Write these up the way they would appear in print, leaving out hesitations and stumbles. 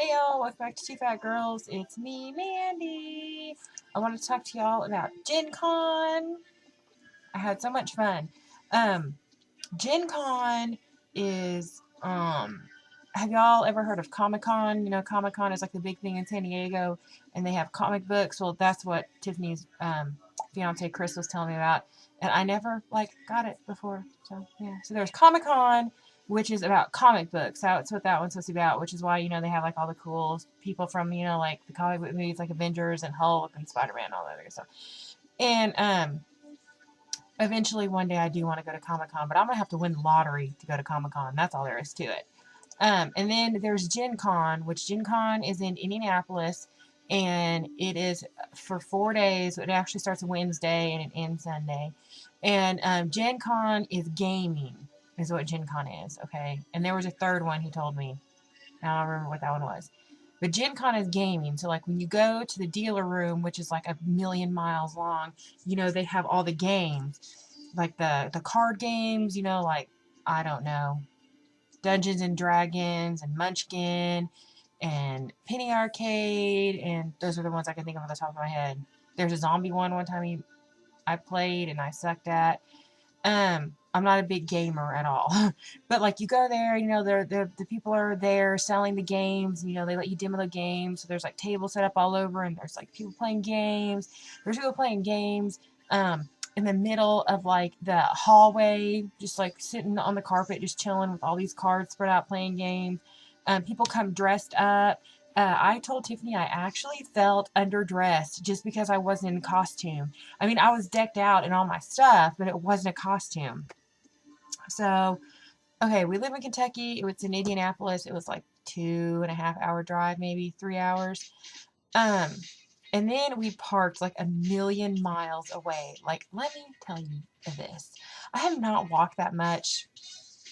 Hey y'all, welcome back to Two Fat Girls. It's me, Mandy. I want to talk to y'all about Gen Con. I had so much fun. Gen Con is, have y'all ever heard of Comic Con? You know, Comic Con is like the big thing in San Diego, and they have comic books. Well, that's what Tiffany's fiance Chris was telling me about, and I never got it before. So yeah, so there's Comic Con, which is about comic books. That's what that one's supposed to be about, which is why, they have all the cool people from, the comic book movies like Avengers and Hulk and Spider-Man and all that other stuff. And eventually one day I do want to go to Comic-Con, but I'm going to have to win the lottery to go to Comic-Con. That's all there is to it. And then there's Gen Con, which Gen Con is in Indianapolis, and it is for 4 days. It actually starts Wednesday and it ends Sunday. And Gen Con is gaming, is what Gen Con is, okay? And there was a third one he told me. I don't remember what that one was. But Gen Con is gaming. So, when you go to the dealer room, which is like a million miles long, they have all the games. Like the card games, I don't know, Dungeons and Dragons and Munchkin and Penny Arcade, and those are the ones I can think of on the top of my head. There's a zombie one time I played and I sucked at. I'm not a big gamer at all, but you go there, the people are there selling the games, they let you demo the games. So there's tables set up all over, and there's people playing games. There's people playing games. In the middle of the hallway, just sitting on the carpet, just chilling with all these cards spread out playing games. People come dressed up. I told Tiffany I actually felt underdressed just because I wasn't in costume. I mean, I was decked out in all my stuff, but it wasn't a costume. So, okay, we live in Kentucky. It was in Indianapolis. It was 2.5 hour drive, maybe 3 hours. And then we parked a million miles away. Let me tell you this. I have not walked that much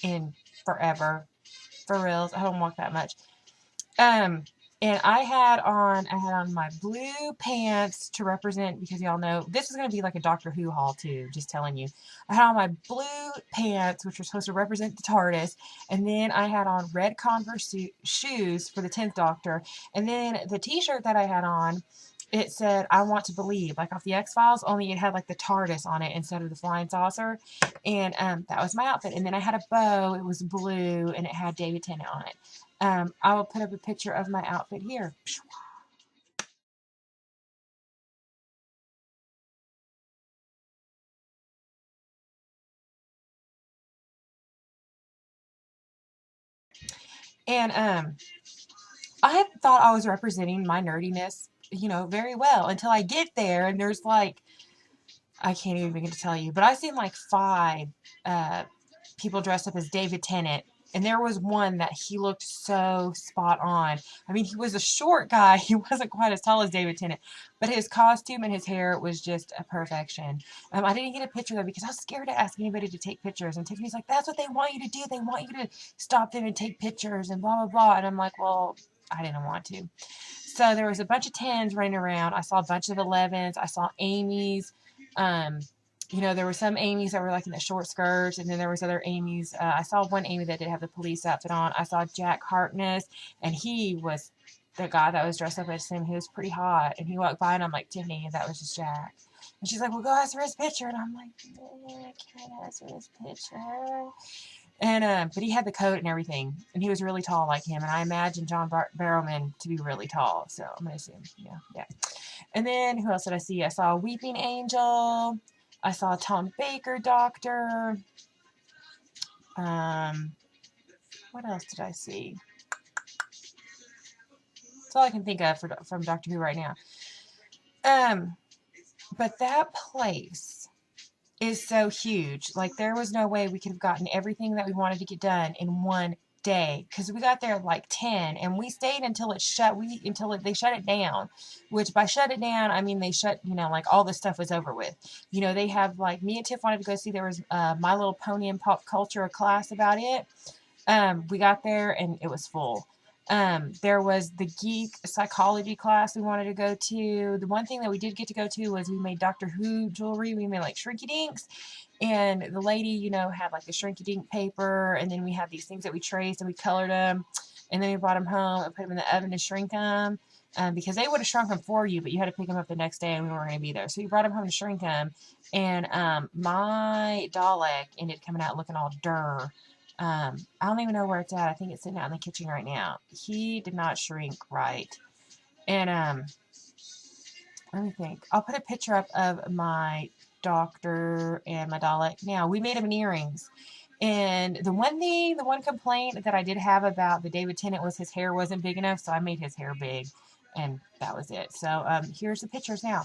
in forever. For reals, I haven't walked that much. And I had on my blue pants to represent, because y'all know this is going to be like a Doctor Who haul too, just telling you. I had on my blue pants, which were supposed to represent the TARDIS, and then I had on red Converse shoes for the 10th Doctor, and then the t-shirt that I had on, it said, "I want to believe," off the X-Files, only it had the TARDIS on it instead of the flying saucer, and that was my outfit. And then I had a bow, it was blue, and it had David Tennant on it. I will put up a picture of my outfit here. And I thought I was representing my nerdiness, very well, until I get there and there's I can't even begin to tell you, but I've seen 5 people dressed up as David Tennant. And there was one that he looked so spot on. I mean, he was a short guy. He wasn't quite as tall as David Tennant. But his costume and his hair was just a perfection. I didn't get a picture, though, because I was scared to ask anybody to take pictures. And Tiffany's like, "That's what they want you to do. They want you to stop them and take pictures and blah, blah, blah." And I'm like, well, I didn't want to. So there was a bunch of 10s running around. I saw a bunch of 11s. I saw Amy's. There were some Amy's that were in the short skirts, and then there was other Amy's. I saw one Amy that did have the police outfit on. I saw Jack Harkness, and he was the guy that was dressed up as him. He was pretty hot, and he walked by, and I'm like, "Tiffany, that was just Jack." And she's like, "Well, go ask for his picture." And I'm like, "I can't ask for his picture." And but he had the coat and everything, and he was really tall like him. And I imagine John Barrowman to be really tall, so I'm gonna assume, yeah. And then who else did I see? I saw Weeping Angel. I saw Tom Baker, Doctor. What else did I see? That's all I can think of from Doctor Who right now. But that place is so huge. There was no way we could have gotten everything that we wanted to get done in one day, because we got there at 10, and we stayed until it shut. They shut it down, which by shut it down I mean they shut, all the stuff was over with. They have me and Tiff wanted to go see, there was My Little Pony and Pop Culture, a class about it. We got there and it was full. There was the geek psychology class we wanted to go to. The one thing that we did get to go to was we made Doctor Who jewelry. We made Shrinky Dinks. And the lady, had the Shrinky Dink paper. And then we had these things that we traced and we colored them. And then we brought them home and put them in the oven to shrink them. Because they would have shrunk them for you, but you had to pick them up the next day and we weren't going to be there. So we brought them home to shrink them. And my Dalek ended coming out looking all dur. I don't even know where it's at. I think it's sitting out in the kitchen right now. He did not shrink right. And let me think. I'll put a picture up of my doctor and my Dalek. Now, we made him in earrings. And the one complaint that I did have about the David Tennant was his hair wasn't big enough, so I made his hair big, and that was it. So here's the pictures now.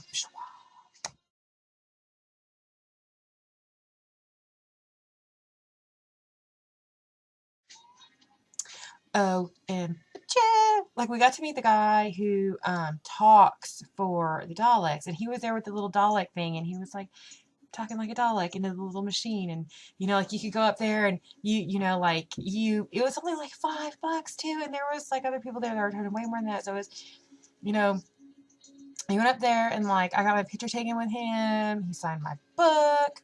Oh, and like we got to meet the guy who talks for the Daleks, and he was there with the little Dalek thing, and he was like talking like a Dalek into the little machine, and like you could go up there and it was only like $5 too, and there was like other people there that were charging way more than that. So it was, he went up there and like I got my picture taken with him. He signed my book.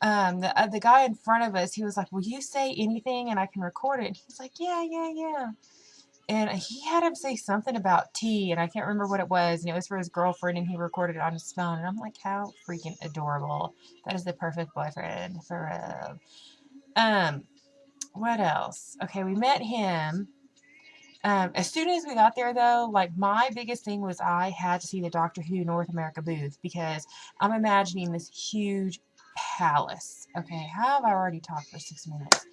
The guy in front of us, he was like, "Will you say anything and I can record it?" And he's like, "Yeah." And he had him say something about tea, and I can't remember what it was, and it was for his girlfriend, and he recorded it on his phone, and I'm like, how freaking adorable. That is the perfect boyfriend for what else? Okay, we met him. As soon as we got there, though, like, my biggest thing was I had to see the Doctor Who North America booth, because I'm imagining this huge palace. Okay, how have I already talked for 6 minutes?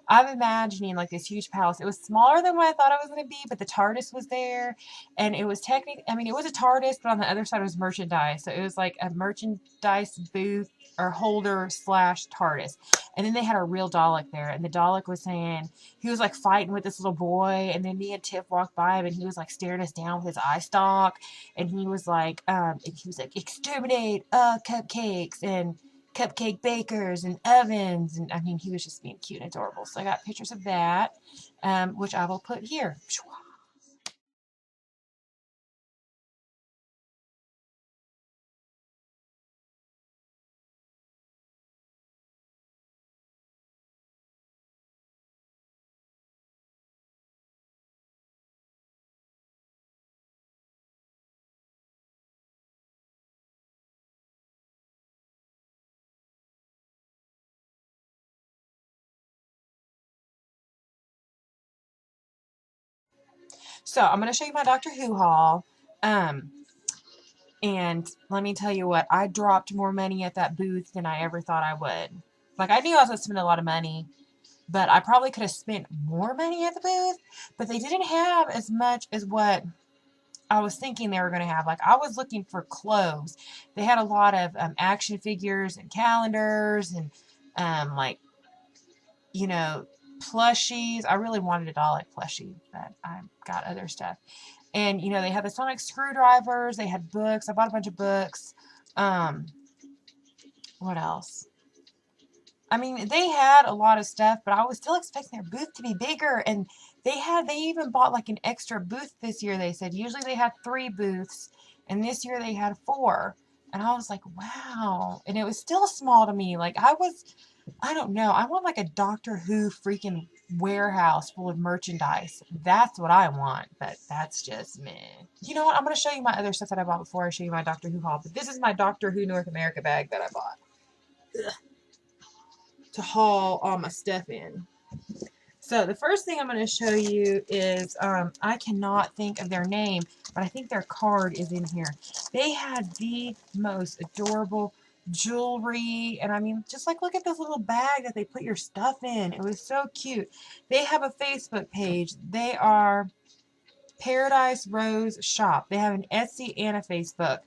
I'm imagining like this huge palace. It was smaller than what I thought it was going to be, but the TARDIS was there, and it was technically, I mean, it was a TARDIS, but on the other side was merchandise. So it was like a merchandise booth or holder / TARDIS. And then they had a real Dalek there, and the Dalek was saying, he was like fighting with this little boy, and then me and Tiff walked by him, and he was like staring us down with his eye stalk, and he was like, exterminate cupcakes and cupcake bakers and ovens, and I mean, he was just being cute and adorable. So I got pictures of that, which I will put here. So I'm going to show you my Doctor Who haul. And let me tell you what, I dropped more money at that booth than I ever thought I would. Like, I knew I was going to spend a lot of money, but I probably could have spent more money at the booth, but they didn't have as much as what I was thinking they were going to have. Like, I was looking for clothes. They had a lot of action figures and calendars and like, plushies. I really wanted a Dalek plushie, but I got other stuff. And, they had the sonic screwdrivers. They had books. I bought a bunch of books. What else? I mean, they had a lot of stuff, but I was still expecting their booth to be bigger. And they even bought like an extra booth this year, they said. Usually they had 3 booths, and this year they had 4. And I was like, wow. And it was still small to me. Like, I don't know. I want like a Doctor Who freaking warehouse full of merchandise. That's what I want, but that's just me. You know what? I'm going to show you my other stuff that I bought before I show you my Doctor Who haul. But this is my Doctor Who North America bag that I bought. Ugh. To haul all my stuff in. So the first thing I'm going to show you is, I cannot think of their name, but I think their card is in here. They had the most adorable jewelry, and I mean, just like, look at this little bag that they put your stuff in. It was so cute. They have a Facebook page. They are Paradise Rose Shop. They have an Etsy and a Facebook.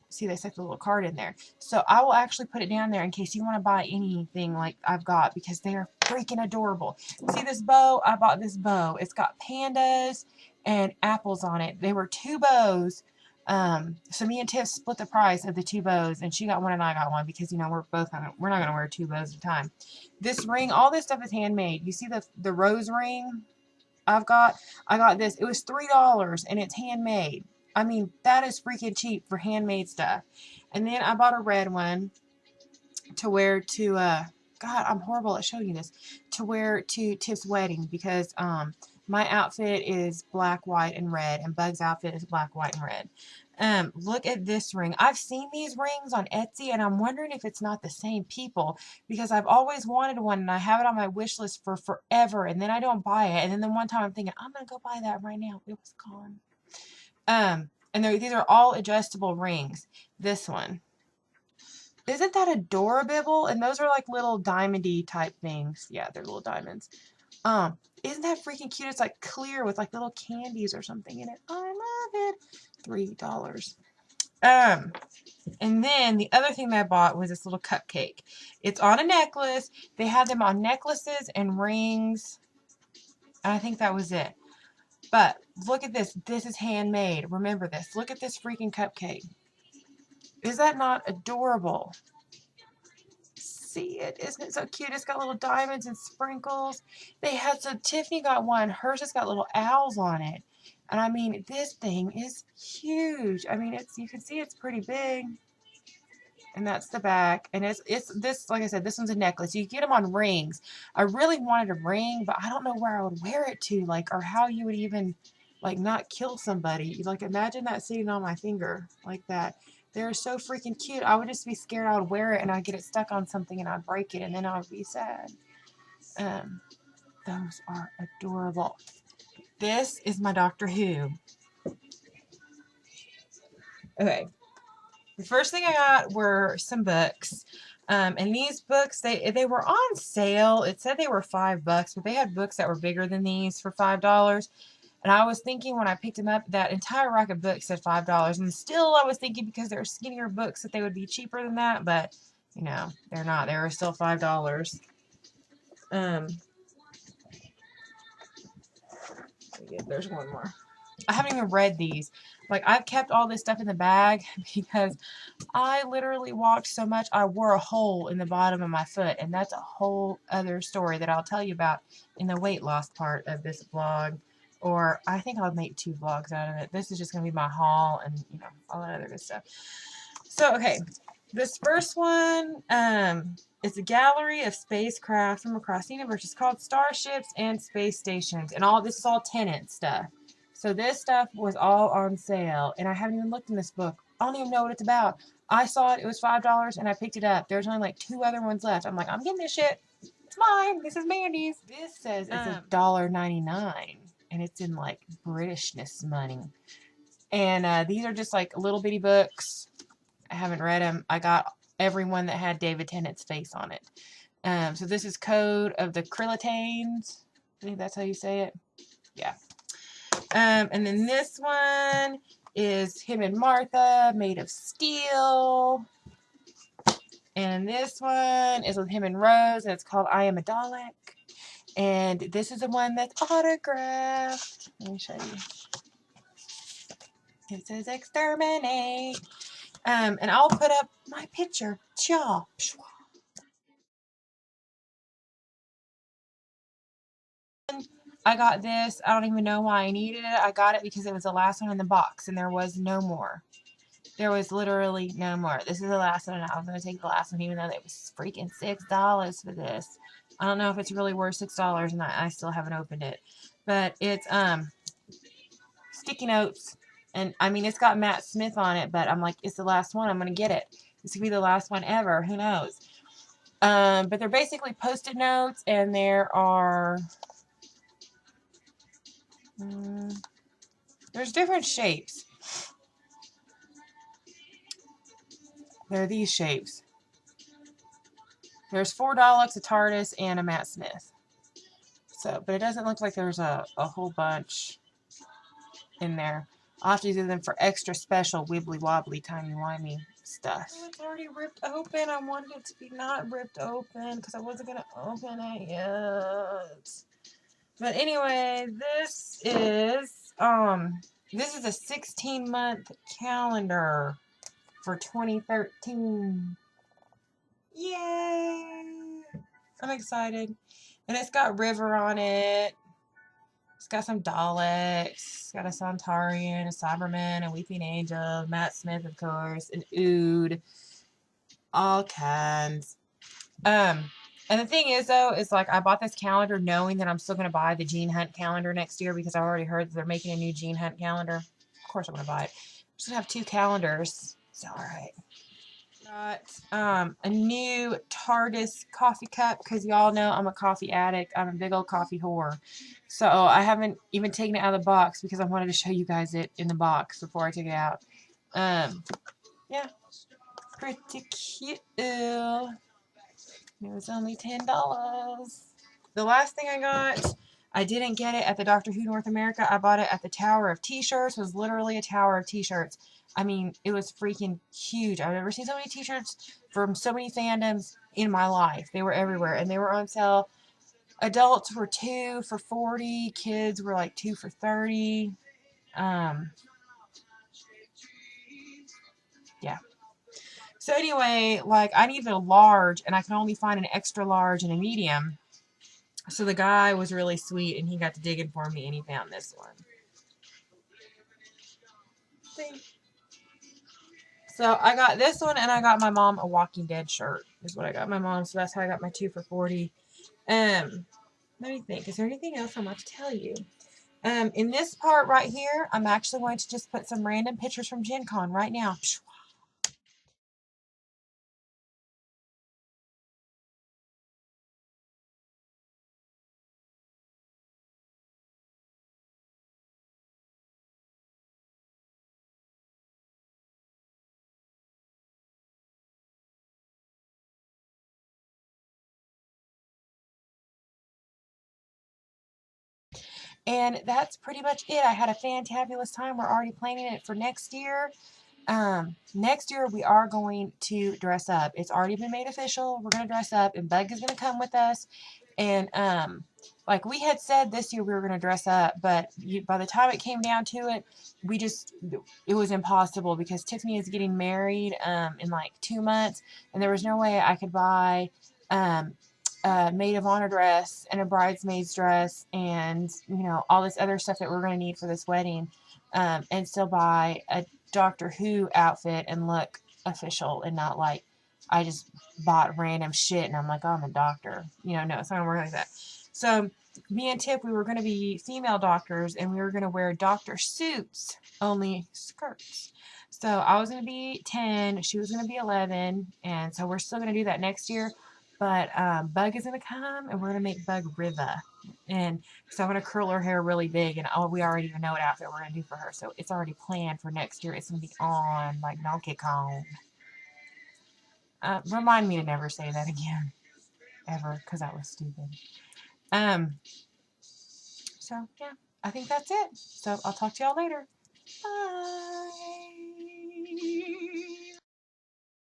See, they stuck the little card in there. So I will actually put it down there in case you want to buy anything like I've got, because they are freaking adorable. See this bow? I bought this bow. It's got pandas and apples on it. They were 2 bows. So me and Tiff split the price of the 2 bows, and she got one and I got one because, we're not gonna wear 2 bows at a time. This ring, all this stuff is handmade. You see the rose ring I got this. It was $3 and it's handmade. I mean, that is freaking cheap for handmade stuff. And then I bought a red one to wear to God, I'm horrible at showing you this. To wear to Tiff's wedding, because My outfit is black, white, and red, and Bug's outfit is black, white, and red. Look at this ring. I've seen these rings on Etsy, and I'm wondering if it's not the same people, because I've always wanted one, and I have it on my wish list for forever, and then I don't buy it. And then the one time I'm thinking, I'm going to go buy that right now. It was gone. And these are all adjustable rings. This one. Isn't that adorable? And those are like little diamondy type things. Yeah, they're little diamonds. Isn't that freaking cute? It's like clear with like little candies or something in it. I love it. $3. And then the other thing that I bought was this little cupcake. It's on a necklace. They had them on necklaces and rings. And I think that was it. But look at this. This is handmade. Remember this. Look at this freaking cupcake. Is that not adorable? See it? Isn't it so cute? It's got little diamonds and sprinkles. They had, so Tiffany got one. Hers has got little owls on it. And I mean, this thing is huge. I mean, you can see it's pretty big. And that's the back. And it's this, like I said, this one's a necklace. You get them on rings. I really wanted a ring, but I don't know where I would wear it to, like, or how you would even, like, not kill somebody. Like, imagine that sitting on my finger like that. They're so freaking cute. I would just be scared I would wear it and I'd get it stuck on something and I'd break it and then I would be sad. Those are adorable. This is my Doctor Who. Okay. The first thing I got were some books. And these books, they were on sale. It said they were $5, but they had books that were bigger than these for $5. And I was thinking when I picked them up, that entire rack of books said $5. And still I was thinking because they're skinnier books that they would be cheaper than that. But, you know, they're not. They were still $5. There's one more. I haven't even read these. Like, I've kept all this stuff in the bag because I literally walked so much I wore a hole in the bottom of my foot. And that's a whole other story that I'll tell you about in the weight loss part of this vlog. Or I think I'll make 2 vlogs out of it. This is just going to be my haul and, you know, all that other good stuff. So, okay. This first one is a gallery of spacecraft from across the universe. It's called Starships and Space Stations. And this is all Tennant stuff. So this stuff was all on sale. And I haven't even looked in this book. I don't even know what it's about. I saw it. It was $5 and I picked it up. There's only like 2 other ones left. I'm like, I'm getting this shit. It's mine. This is Mandy's. This says it's $1.99. And it's in like Britishness money. And these are just like little bitty books. I haven't read them. I got every one that had David Tennant's face on it. So this is Code of the Krillitanes. I think that's how you say it. Yeah. And then this one is him and Martha, made of steel. And this one is with him and Rose, and it's called I Am a Dalek. And this is the one that's autographed. Let me show you. It says exterminate. And I'll put up my picture. Cha. I got this. I don't even know why I needed it. I got it because it was the last one in the box, and there was no more. There was literally no more. This is the last one, and I was going to take the last one, even though it was freaking $6 for this. I don't know if it's really worth $6, and I still haven't opened it. But it's sticky notes. And, I mean, it's got Matt Smith on it, but I'm like, it's the last one. I'm going to get it. This could be the last one ever. Who knows? But they're basically Post-it notes, and there are... there's different shapes. There are these shapes. There's 4 Daleks, a TARDIS, and a Matt Smith. So, but it doesn't look like there's a whole bunch in there. I'll have to do them for extra special wibbly wobbly timey wimey stuff. Oh, it's already ripped open. I wanted it to be not ripped open because I wasn't gonna open it yet. But anyway, this is a 16-month calendar for 2013. Yay! I'm excited. And it's got River on it. It's got some Daleks. It's got a Centaurian, a Cyberman, a Weeping Angel, Matt Smith, of course, an Ood. All kinds. And And the thing is, though, is like I bought this calendar knowing that I'm still going to buy the Gene Hunt calendar next year because I've already heard that they're making a new Gene Hunt calendar. Of course I'm going to buy it. I'm just going to have 2 calendars. It's all right. Got a new TARDIS coffee cup because y'all know I'm a coffee addict. I'm a big old coffee whore. So I haven't even taken it out of the box because I wanted to show you guys it in the box before I took it out. Yeah, pretty cute. It was only $10. The last thing I got, I didn't get it at the Doctor Who North America. I bought it at the Tower of T-shirts. It was literally a tower of T-shirts. I mean, it was freaking huge. I've never seen so many T-shirts from so many fandoms in my life. They were everywhere, and they were on sale. Adults were 2 for $40. Kids were like 2 for $30. Yeah. So anyway, like I needed a large, and I can only find an extra large and a medium. So the guy was really sweet, and he got to digging for me, and he found this one. See? So I got this one, and I got my mom a Walking Dead shirt. Is what I got my mom. So that's how I got my 2 for $40. Let me think. Is there anything else I want to tell you? In this part right here, I'm actually going to just put some random pictures from Gen Con right now. And that's pretty much it. I had a fantabulous time. We're already planning it for next year. Next year we are going to dress up. It's already been made official. We're going to dress up, and Bug is going to come with us. And like we had said this year we were going to dress up, but by the time it came down to it, it was impossible because Tiffany is getting married in like 2 months, and there was no way I could buy a maid of honor dress and a bridesmaid's dress and all this other stuff that we're going to need for this wedding, and still buy a Doctor Who outfit and look official and not like I just bought random shit and I'm like, oh, I'm a doctor. No, it's not going to work like that. So me and Tip, we were going to be female doctors, and we were going to wear doctor suits, only skirts. So I was going to be 10, she was going to be 11, and so we're still going to do that next year. But Bug is going to come, and we're going to make Bug Riva. And so I'm going to curl her hair really big, and we already even know what outfit we're going to do for her. So it's already planned for next year. It's going to be on, like, Donkey Kong. Remind me to never say that again. Ever, because that was stupid. So, yeah, I think that's it. So I'll talk to y'all later. Bye.